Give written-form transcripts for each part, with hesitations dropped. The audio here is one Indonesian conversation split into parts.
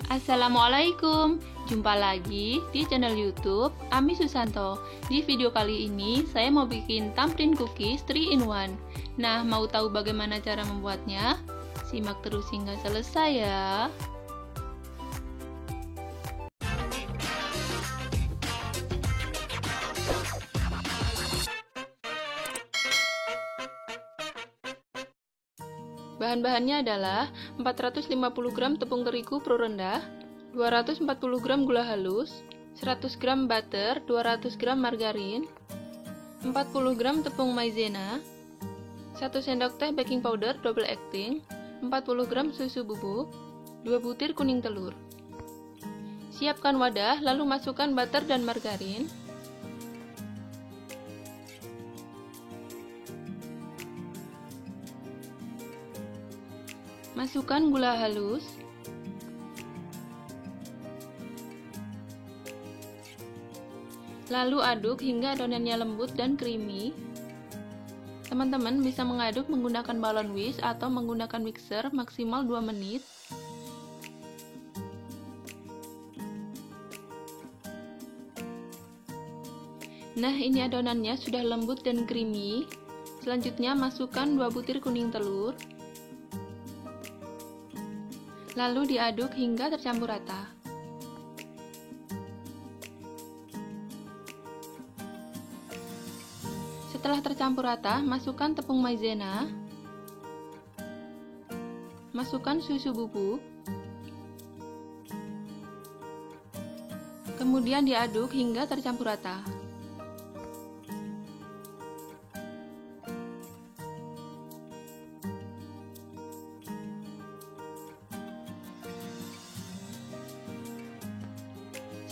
Assalamualaikum, jumpa lagi di channel YouTube Ami Susanto. Di video kali ini saya mau bikin thumbprint cookies 3 in 1. Nah, mau tahu bagaimana cara membuatnya? Simak terus hingga selesai ya. Bahan-bahannya adalah 450 gram tepung terigu pro rendah, 240 gram gula halus, 100 gram butter, 200 gram margarin, 40 gram tepung maizena, 1 sendok teh baking powder double acting, 40 gram susu bubuk, 2 butir kuning telur. Siapkan wadah, lalu masukkan butter dan margarin. Masukkan gula halus, lalu aduk hingga adonannya lembut dan creamy. Teman-teman bisa mengaduk menggunakan balon whisk atau menggunakan mixer maksimal 2 menit. Nah, ini adonannya sudah lembut dan creamy. Selanjutnya masukkan 2 butir kuning telur. Lalu diaduk hingga tercampur rata. Setelah tercampur rata, masukkan tepung maizena, masukkan susu bubuk, kemudian diaduk hingga tercampur rata.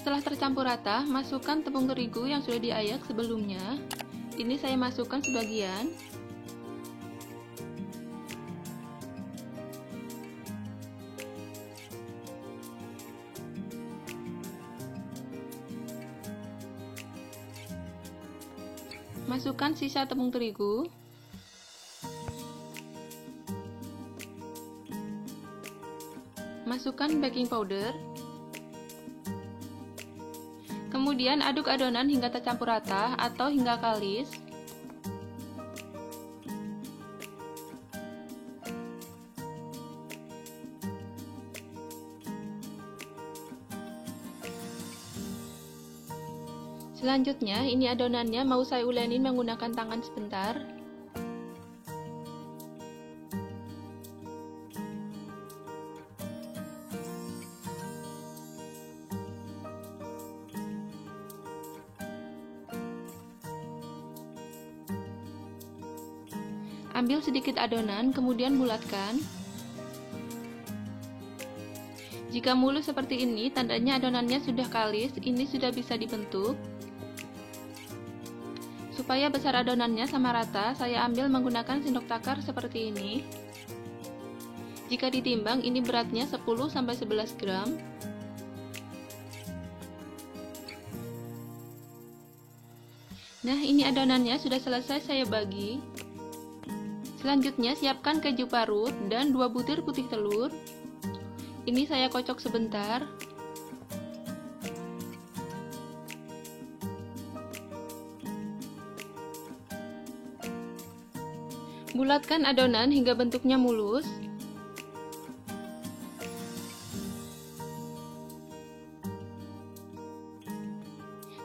Setelah tercampur rata, masukkan tepung terigu yang sudah diayak sebelumnya. Ini saya masukkan sebagian. Masukkan sisa tepung terigu. Masukkan baking powder. Kemudian aduk adonan hingga tercampur rata atau hingga kalis. Selanjutnya, ini adonannya mau saya ulenin menggunakan tangan sebentar. Ambil sedikit adonan, kemudian bulatkan. Jika mulus seperti ini, tandanya adonannya sudah kalis, ini sudah bisa dibentuk. Supaya besar adonannya sama rata, saya ambil menggunakan sendok takar seperti ini. Jika ditimbang, ini beratnya 10-11 gram. Nah, ini adonannya sudah selesai saya bagi. Selanjutnya siapkan keju parut dan 2 butir putih telur. Ini saya kocok sebentar. Bulatkan adonan hingga bentuknya mulus.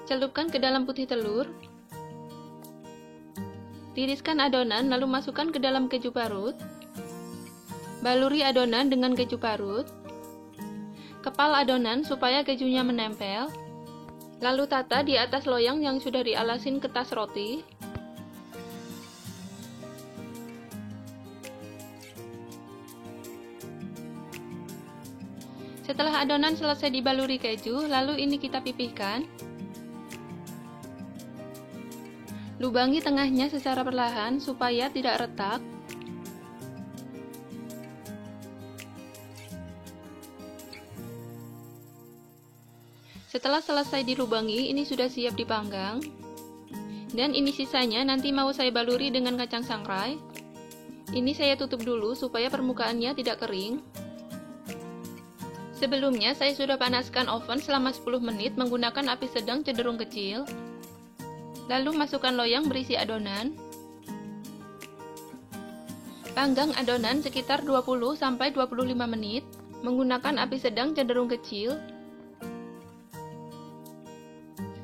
Celupkan ke dalam putih telur. Tiriskan adonan lalu masukkan ke dalam keju parut. Baluri adonan dengan keju parut. Kepal adonan supaya kejunya menempel. Lalu tata di atas loyang yang sudah dialasin kertas roti. Setelah adonan selesai dibaluri keju, lalu ini kita pipihkan. Lubangi tengahnya secara perlahan supaya tidak retak. Setelah selesai dilubangi, ini sudah siap dipanggang. Dan ini sisanya nanti mau saya baluri dengan kacang sangrai. Ini saya tutup dulu supaya permukaannya tidak kering. Sebelumnya, saya sudah panaskan oven selama 10 menit menggunakan api sedang cenderung kecil. Lalu masukkan loyang berisi adonan. Panggang adonan sekitar 20-25 menit menggunakan api sedang cenderung kecil.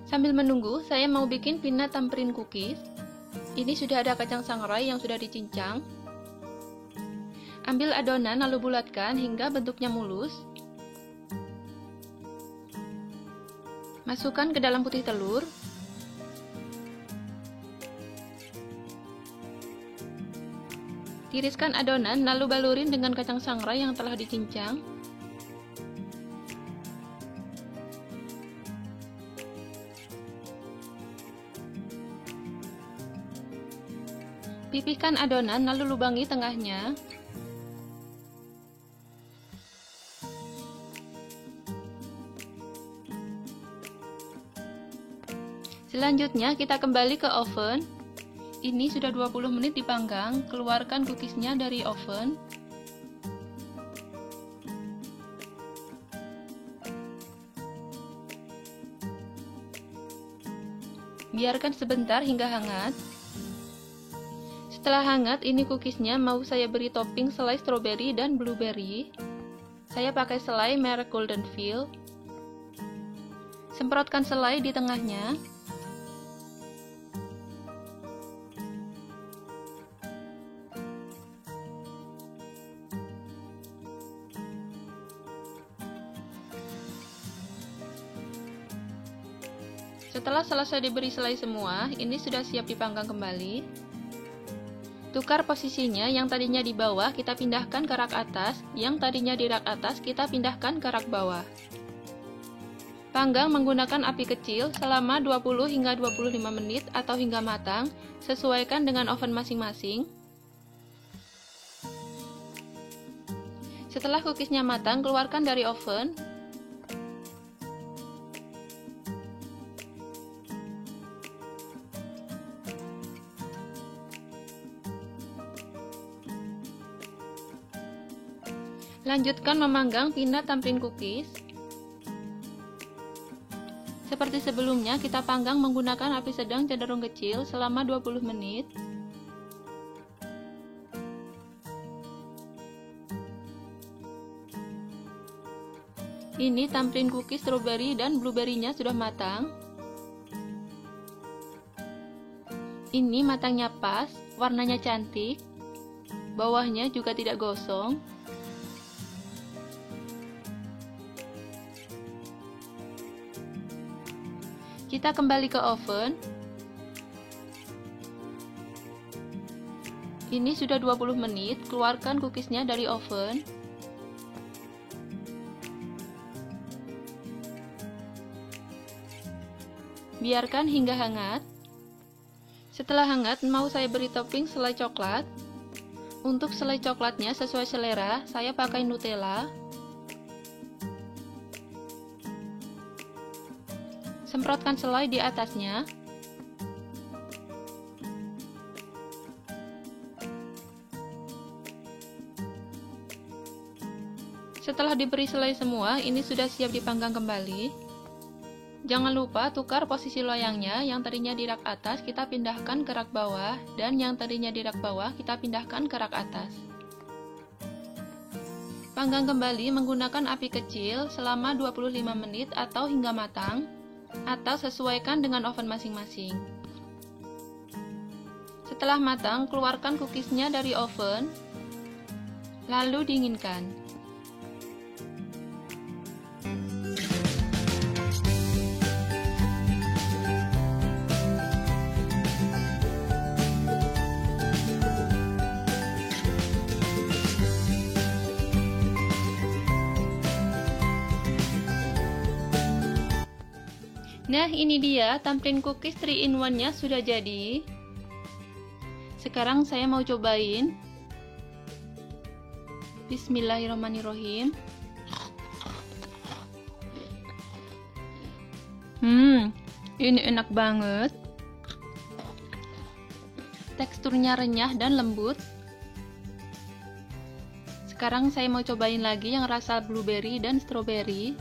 Sambil menunggu, saya mau bikin peanut tamperin cookies. Ini sudah ada kacang sangrai yang sudah dicincang. Ambil adonan lalu bulatkan hingga bentuknya mulus. Masukkan ke dalam putih telur. Tiriskan adonan lalu balurin dengan kacang sangrai yang telah dicincang. Pipihkan adonan lalu lubangi tengahnya. Selanjutnya kita kembali ke oven. Ini sudah 20 menit dipanggang, keluarkan cookiesnya dari oven. Biarkan sebentar hingga hangat. Setelah hangat, ini cookiesnya mau saya beri topping selai stroberi dan blueberry. Saya pakai selai merek Golden Field. Semprotkan selai di tengahnya. Setelah selesai diberi selai semua, ini sudah siap dipanggang kembali. Tukar posisinya, yang tadinya di bawah kita pindahkan ke rak atas, yang tadinya di rak atas kita pindahkan ke rak bawah. Panggang menggunakan api kecil selama 20 hingga 25 menit atau hingga matang, sesuaikan dengan oven masing-masing. Setelah cookiesnya matang, keluarkan dari oven. Lanjutkan memanggang peanut tamperin cookies. Seperti sebelumnya, kita panggang menggunakan api sedang cenderung kecil selama 20 menit. Ini tamperin cookies strawberry dan blueberry-nya sudah matang. Ini matangnya pas, warnanya cantik. Bawahnya juga tidak gosong. Kita kembali ke oven. Ini sudah 20 menit, keluarkan cookiesnya dari oven. Biarkan hingga hangat. Setelah hangat, mau saya beri topping selai coklat. Untuk selai coklatnya sesuai selera, saya pakai Nutella. Semprotkan selai di atasnya. Setelah diberi selai semua, ini sudah siap dipanggang kembali. Jangan lupa tukar posisi loyangnya, yang tadinya di rak atas kita pindahkan ke rak bawah, dan yang tadinya di rak bawah kita pindahkan ke rak atas. Panggang kembali menggunakan api kecil selama 25 menit atau hingga matang, atau sesuaikan dengan oven masing-masing. Setelah matang, keluarkan cookiesnya dari oven, lalu dinginkan. Nah, ini dia tamperin cookies 3-in-1-nya sudah jadi. Sekarang saya mau cobain. Bismillahirrahmanirrahim. Ini enak banget. Teksturnya renyah dan lembut. Sekarang saya mau cobain lagi yang rasa blueberry dan strawberry.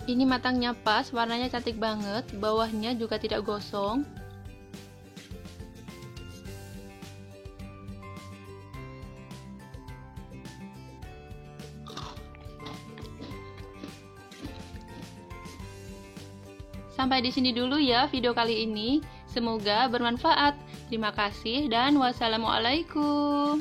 Ini matangnya pas, warnanya cantik banget, bawahnya juga tidak gosong. Sampai di sini dulu ya video kali ini. Semoga bermanfaat. Terima kasih dan wassalamualaikum.